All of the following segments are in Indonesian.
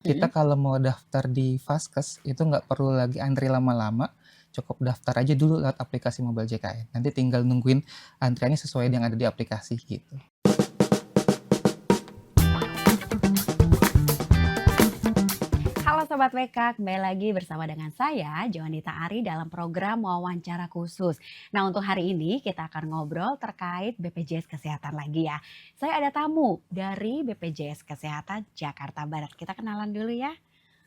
Kita Mhm. kalau mau daftar di Vaskes itu nggak perlu lagi antri lama-lama, cukup daftar aja dulu lewat aplikasi Mobile JKN. Nanti tinggal nungguin antriannya sesuai yang ada di aplikasi gitu. Halo Sobat WK, kembali lagi bersama dengan saya, Joanita Ari dalam program wawancara khusus. Nah untuk hari ini kita akan ngobrol terkait BPJS Kesehatan lagi ya. Saya ada tamu dari BPJS Kesehatan Jakarta Barat. Kita kenalan dulu ya.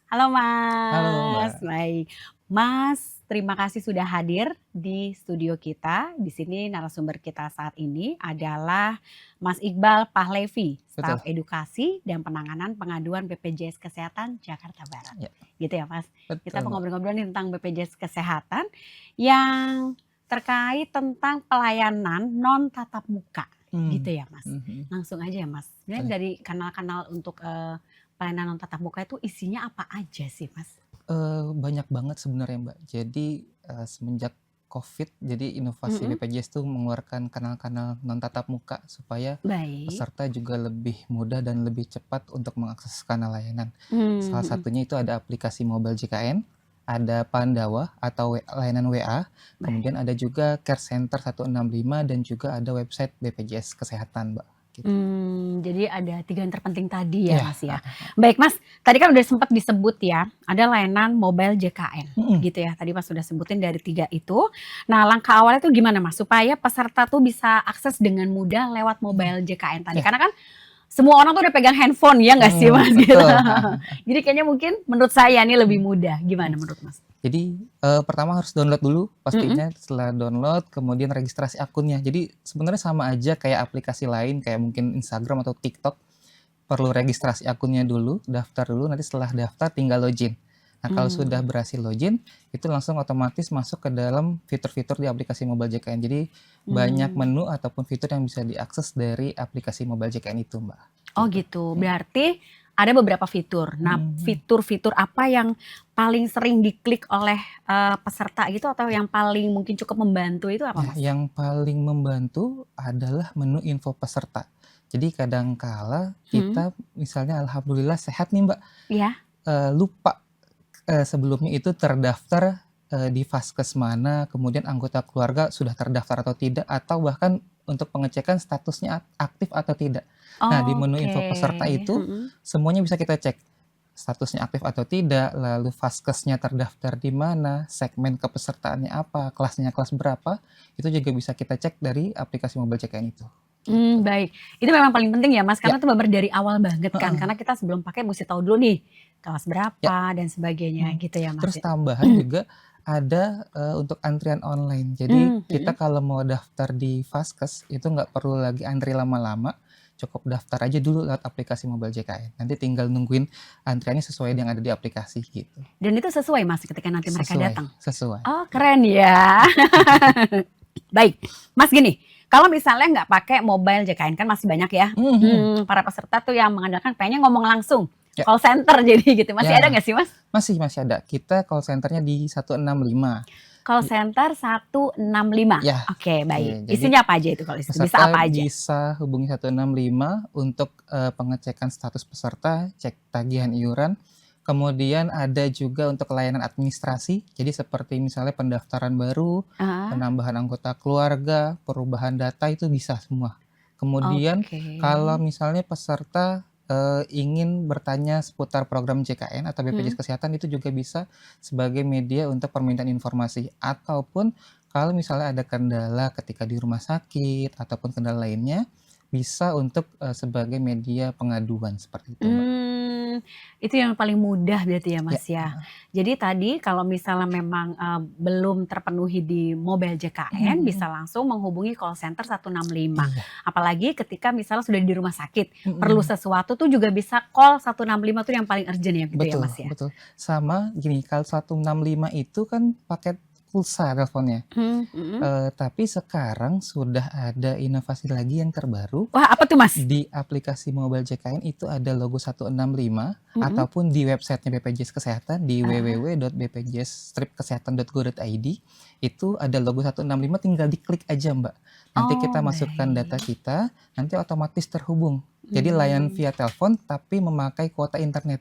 Halo Halo Mas, Mbak, baik. Mas, terima kasih sudah hadir di studio kita. Di sini narasumber kita saat ini adalah Mas Iqbal Pahlevi, betul, Staf Edukasi dan Penanganan Pengaduan BPJS Kesehatan Jakarta Barat. ya Gitu ya Mas. Kita betul mau Mbak. ngobrol-ngobrol nih tentang BPJS Kesehatan yang terkait tentang pelayanan non tatap muka. Mmm, Gitu ya Mas. mhm, Langsung aja ya Mas. Sebenarnya boleh. dari kanal-kanal untuk pelayanan non tatap muka itu isinya apa aja sih, Mas? Banyak banget sebenarnya Mbak. Jadi, semenjak Covid, jadi inovasi Mhm. BPJS tuh mengeluarkan kanal-kanal non tatap muka supaya Baik. peserta juga lebih mudah dan lebih cepat untuk mengakses kanal layanan. Salah Mhm. satunya itu ada aplikasi Mobile JKN, ada Pandawa atau layanan WA, kemudian Baik. ada juga Care Center 165 dan juga ada website BPJS Kesehatan, Mbak, gitu. Jadi ada 3 yang terpenting tadi ya, Iya, Mas, ya. heeh, Baik, Mas, tadi kan udah sempat disebut ya, ada layanan mobile JKN, mhm, gitu ya. Tadi Mas sudah sebutin dari 3 itu. Nah, langkah awalnya tuh gimana, Mas, supaya peserta tuh bisa akses dengan mudah lewat mhm, mobile JKN tadi? iya, Karena kan semua orang tuh udah pegang handphone, ya nggak sih, Mas, gitu. betul, heeh. Jadi kayaknya mungkin menurut saya nih lebih Mhm, mudah. Gimana mhm. menurut Mas? Jadi, pertama harus download dulu Mhm. pastinya, setelah download kemudian registrasi akunnya. Jadi sebenarnya sama aja kayak aplikasi lain kayak mungkin Instagram atau TikTok, perlu registrasi akunnya dulu, daftar dulu, nanti setelah daftar tinggal login. Nah, kalau sudah Mmm. berhasil login, itu langsung otomatis masuk ke dalam fitur-fitur di aplikasi Mobile JKN. Jadi banyak Mmm. menu ataupun fitur yang bisa diakses dari aplikasi Mobile JKN itu, Mbak, Oh gitu. gitu, Mhm, berarti ada beberapa fitur. Nah, mhm, mhm. fitur-fitur apa yang paling sering diklik oleh, peserta gitu atau yang paling mungkin cukup membantu itu apa, Ya, Mas? yang paling membantu adalah menu info peserta. Jadi kadang kala Mhm, kita misalnya alhamdulillah sehat nih, Mbak, iya? lupa, sebelumnya itu terdaftar, di Vaskes mana, kemudian anggota keluarga sudah terdaftar atau tidak, atau bahkan untuk pengecekan statusnya aktif atau tidak. Nah, di menu Oke, info peserta itu mhm. semuanya bisa kita cek, statusnya aktif atau tidak, lalu Vaskesnya terdaftar di mana, segmen kepesertaannya apa, kelasnya kelas berapa, itu juga bisa kita cek dari aplikasi Mobile JKN itu, gitu. Baik. Itu memang paling penting ya, Mas, Ya, karena itu bener dari awal banget kan, heeh, karena kita sebelum pakai musti tahu dulu nih, kelas ya, berapa dan sebagainya gitu ya, Mas, terus ya? tambahan juga ada, untuk antrian online. Jadi kita Mhm. kalau mau daftar di Vaskes itu nggak perlu lagi antri lama-lama, cukup daftar aja dulu lewat aplikasi Mobile JKN. Nanti tinggal nungguin antriannya sesuai yang ada di aplikasi gitu. Dan itu sesuai, Mas, ketika nanti mereka Sesuai datang? sesuai, Oh, gitu. keren ya. Baik, Mas gini, kalau misalnya nggak pakai mobile JKN kan masih banyak ya, Mhm, mhm, para peserta tuh yang mengandalkan pengennya ngomong langsung, ya, call center jadi gitu, masih ada ya, nggak sih, Mas? masih ada. Kita call center-nya di 165. Call Di center 165. ya, Oke, iya, baik. jadi Isinya apa aja itu kalau di situ? Bisa peserta apa aja? bisa hubungi 165 untuk, pengecekan status peserta, cek tagihan iuran, kemudian ada juga untuk layanan administrasi, jadi seperti misalnya pendaftaran baru, Heeh, penambahan anggota keluarga, perubahan data itu bisa semua. Kemudian oke. kalau misalnya peserta, ingin bertanya seputar program JKN atau Mhm. BPJS Kesehatan itu juga bisa sebagai media untuk permintaan informasi, ataupun kalau misalnya ada kendala ketika di rumah sakit ataupun kendala lainnya, bisa untuk, sebagai media pengaduan seperti itu, Mbak. Mmm, itu yang paling mudah berarti ya, Ya, Mas, ya. Jadi tadi kalau misalnya memang, belum terpenuhi di mobile mhm, JKN mhm. bisa langsung menghubungi call center 165. Iya, Apalagi ketika misalnya sudah di rumah sakit, perlu mhm, sesuatu tuh juga bisa call 165 tuh yang paling urgent ya gitu ya, betul Mas, ya? betul. Sama gini, kalau 165 itu kan paket pulsa teleponnya, Mhm. tapi sekarang sudah ada inovasi lagi yang terbaru. Wah, apa tuh, Mas? Di aplikasi Mobile JKN itu ada logo 165 Mhm. ataupun di websitenya BPJS Kesehatan di Heeh. www.bpjs-kesehatan.go.id itu ada logo 165 tinggal diklik aja, Mbak. Nanti kita Oh, masukkan data baik. kita, nanti otomatis terhubung Jadi layanan Mmm. via telepon tapi memakai kuota internet.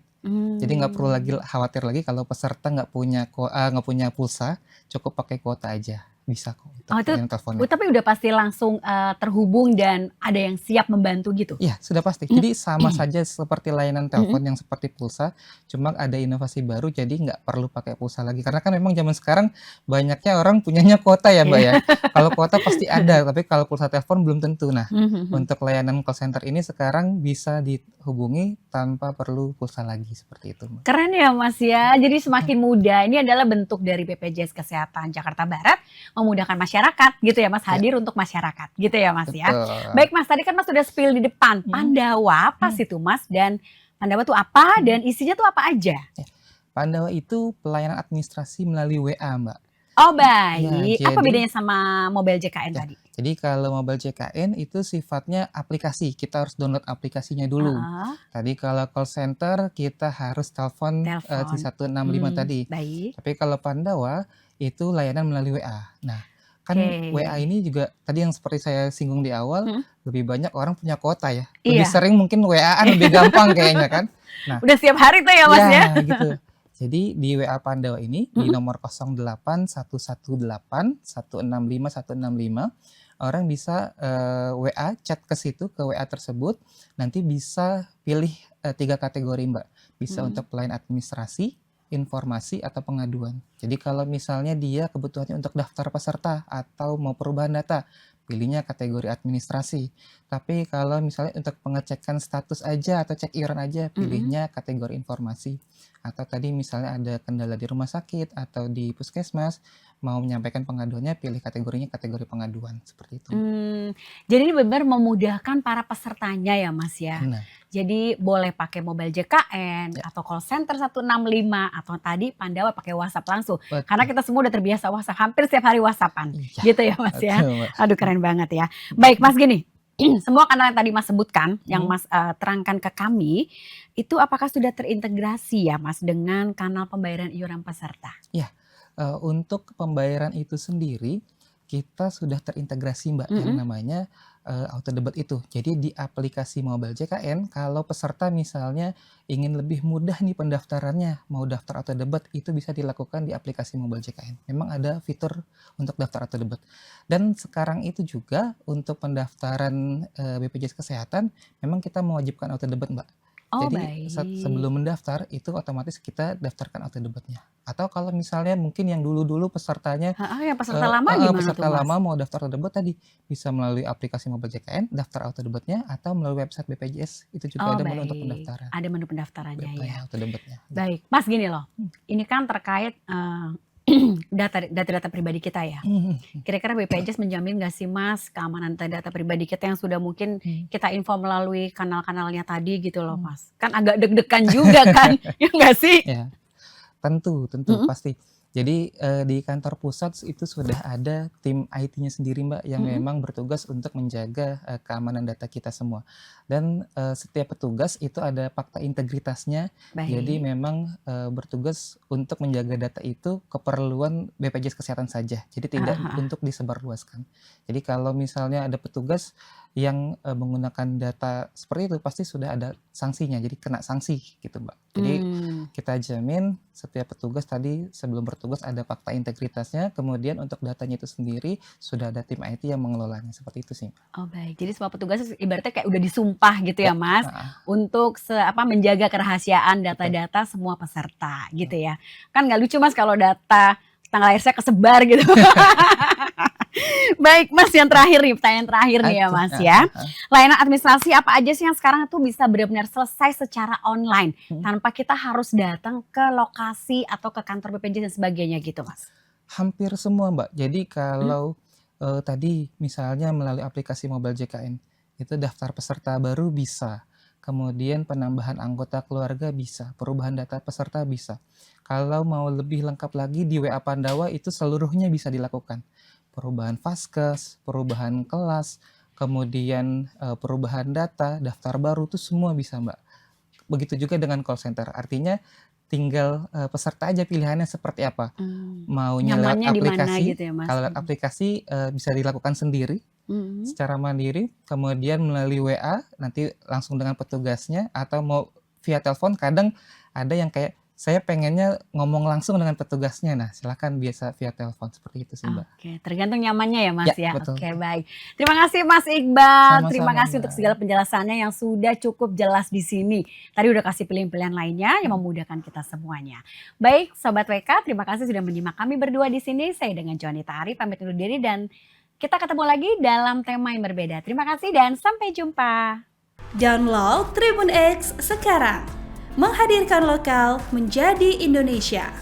Jadi nggak perlu lagi Mmm. khawatir lagi kalau peserta nggak punya pulsa, cukup pakai kuota aja, bisa kok untuk Oh itu layanan teleponnya. tapi udah pasti langsung, terhubung dan ada yang siap membantu gitu? Iya, sudah pasti. Jadi sama saja seperti layanan Mhm. telepon yang seperti pulsa, cuma ada inovasi baru jadi nggak perlu pakai pulsa lagi. Karena kan memang zaman sekarang banyaknya orang punyanya kuota ya, Mbak, Iya. ya. Kalau kuota pasti ada, tapi kalau pulsa telepon belum tentu. Nah, Mhm mhm. untuk layanan call center ini sekarang bisa dihubungi tanpa perlu pulsa lagi, seperti itu, Mbak. Keren ya Mas ya, jadi semakin mudah. Ini adalah bentuk dari BPJS Kesehatan Jakarta Barat memudahkan masyarakat gitu ya Mas, Ya, hadir untuk masyarakat gitu ya Mas ya. betul. Baik Mas, tadi kan Mas sudah spill di depan, Mhm, Pandawa apa mhm, sih itu Mas? Dan Pandawa tuh apa mhm. dan isinya tuh apa aja? Ya, Pandawa itu pelayanan administrasi melalui WA, Mbak. Oh Ya, baik, apa jadi bedanya sama Mobile JKN ya, tadi? jadi kalau mobile JKN itu sifatnya aplikasi, kita harus download aplikasinya dulu. Heeh, Tadi kalau call center kita harus telepon, di telepon. 165 tadi. Baik, Tapi kalau Pandawa itu layanan melalui WA. Nah, kan WA oke. ini juga tadi yang seperti saya singgung di awal, Mhm, lebih banyak orang punya kuota ya, lebih iya. sering mungkin WA-an lebih gampang kayaknya kan. Nah, Udah setiap hari tuh ya Mas ya? ya gitu. Jadi di WA Pandawa ini di Mhm, nomor 08 118 165 165 orang bisa, WA chat ke situ, ke WA tersebut, nanti bisa pilih, 3 kategori, Mbak. Bisa mhm. untuk pelayan administrasi, informasi, atau pengaduan. Jadi kalau misalnya dia kebutuhannya untuk daftar peserta atau mau perubahan data, pilihnya kategori administrasi. Tapi kalau misalnya untuk pengecekan status aja atau cek iuran aja, Mhm. pilihnya kategori informasi. Atau tadi misalnya ada kendala di rumah sakit atau di puskesmas, mau menyampaikan pengaduannya, pilih kategorinya kategori pengaduan, seperti itu, Mbak. Jadi ini benar-benar memudahkan para pesertanya ya, Mas, ya. Benar, Jadi boleh pakai mobile JKN ya, atau call center 165 atau tadi Pandawa pakai WhatsApp langsung. Karena betul. kita semua udah terbiasa WhatsApp, hampir setiap hari WhatsApp-an, Iya, gitu ya, Mas, ya. betul, Mbak. Aduh keren banget ya. Baik, Mas, gini, semua kanal yang tadi Mas sebutkan, yang Mhm, Mas, terangkan ke kami, itu apakah sudah terintegrasi ya, Mas, dengan kanal pembayaran iuran peserta? iya, untuk pembayaran itu sendiri, kita sudah terintegrasi, Mbak, yang Mhm. namanya, auto debit itu. Jadi di aplikasi mobile JKN, kalau peserta misalnya ingin lebih mudah nih pendaftarannya, mau daftar auto debit, itu bisa dilakukan di aplikasi mobile JKN. Memang ada fitur untuk daftar auto debit. Dan sekarang itu juga untuk pendaftaran, BPJS Kesehatan, memang kita mewajibkan auto debit, Mbak. Oh, Jadi baik. sebelum mendaftar itu otomatis kita daftarkan auto debitnya. Atau kalau misalnya mungkin yang dulu-dulu pesertanya, Heeh, yang peserta lama gimana tuh, peserta Mas? lama mau daftar auto debit tadi, bisa melalui aplikasi mobile JKN, daftar auto debitnya atau melalui website BPJS, itu juga Oh, ada menu untuk baik. pendaftaran, Ada menu pendaftarannya ya. auto debitnya, gitu. Baik, Mas gini loh, Mmm, ini kan terkait, data-data pribadi kita ya. mhm mhm, Kira-kira BPJS menjamin nggak sih Mas keamanan data pribadi kita yang sudah mungkin mhm, kita info melalui kanal-kanalnya tadi gitu loh mhm. Mas? Kan agak deg-degan juga kan, ya nggak sih? Ya. Tentu tentu, Mhm pasti. Jadi, di kantor pusat itu sudah ada tim IT-nya sendiri, Mbak, yang mhm, memang bertugas untuk menjaga, keamanan data kita semua. Dan, setiap petugas itu ada fakta integritasnya, jadi baik. memang, bertugas untuk menjaga data itu keperluan BPJS Kesehatan saja, jadi tidak Heeh heeh. untuk disebarluaskan. Jadi kalau misalnya ada petugas yang, menggunakan data seperti itu, pasti sudah ada sanksinya, jadi kena sanksi gitu, Mbak. Jadi Mmm, kita jamin setiap petugas tadi sebelum bertugas ada fakta integritasnya, kemudian untuk datanya itu sendiri sudah ada tim IT yang mengelolanya, seperti itu sih, Mbak. oh baik. Jadi semua petugas ibaratnya kayak udah disumpah gitu Ya, ya Mas, heeh, untuk menjaga kerahasiaan betul data-data semua peserta betul. gitu ya. Kan nggak lucu Mas kalau data tanggal lahir saya kesebar gitu. Baik Mas, yang terakhir nih, pertanyaan terakhir nih ya Oke, Mas heeh ya. heeh, Layanan administrasi apa aja sih yang sekarang tuh bisa benar-benar selesai secara online, mhm. tanpa kita harus datang ke lokasi atau ke kantor BPJS dan sebagainya gitu Mas? Hampir semua, Mbak. Jadi Mhm, kalau, tadi misalnya melalui aplikasi mobile JKN, itu daftar peserta baru bisa, kemudian penambahan anggota keluarga bisa, perubahan data peserta bisa. Kalau mau lebih lengkap lagi di WA Pandawa itu seluruhnya bisa dilakukan. Perubahan vaskes, perubahan kelas, kemudian, perubahan data, daftar baru itu semua bisa, Mbak. Begitu juga dengan call center, artinya tinggal, peserta aja pilihannya seperti apa. Maunya lewat nyamannya di mana aplikasi, gitu ya Mas? kalau lewat Mhm. aplikasi, bisa dilakukan sendiri, Mhm. secara mandiri, kemudian melalui WA, nanti langsung dengan petugasnya, atau mau via telepon, kadang ada yang kayak, "Saya pengennya ngomong langsung dengan petugasnya." Nah, silakan biasa via telepon, seperti itu sih, Mbak. Oke, tergantung nyamannya ya, Ya, Mas, ya. betul. Oke, baik. Terima kasih Mas Iqbal, terima Sama-sama, kasih untuk segala Mbak. penjelasannya yang sudah cukup jelas di sini. Tadi udah kasih pilihan-pilihan lainnya yang Mhm. memudahkan kita semuanya. Baik, Sobat WK, terima kasih sudah menyimak kami berdua di sini. Saya dengan Joanita Arif pamit undur diri dan kita ketemu lagi dalam tema yang berbeda. Terima kasih dan sampai jumpa. Download Tribun X sekarang. Menghadirkan lokal menjadi Indonesia.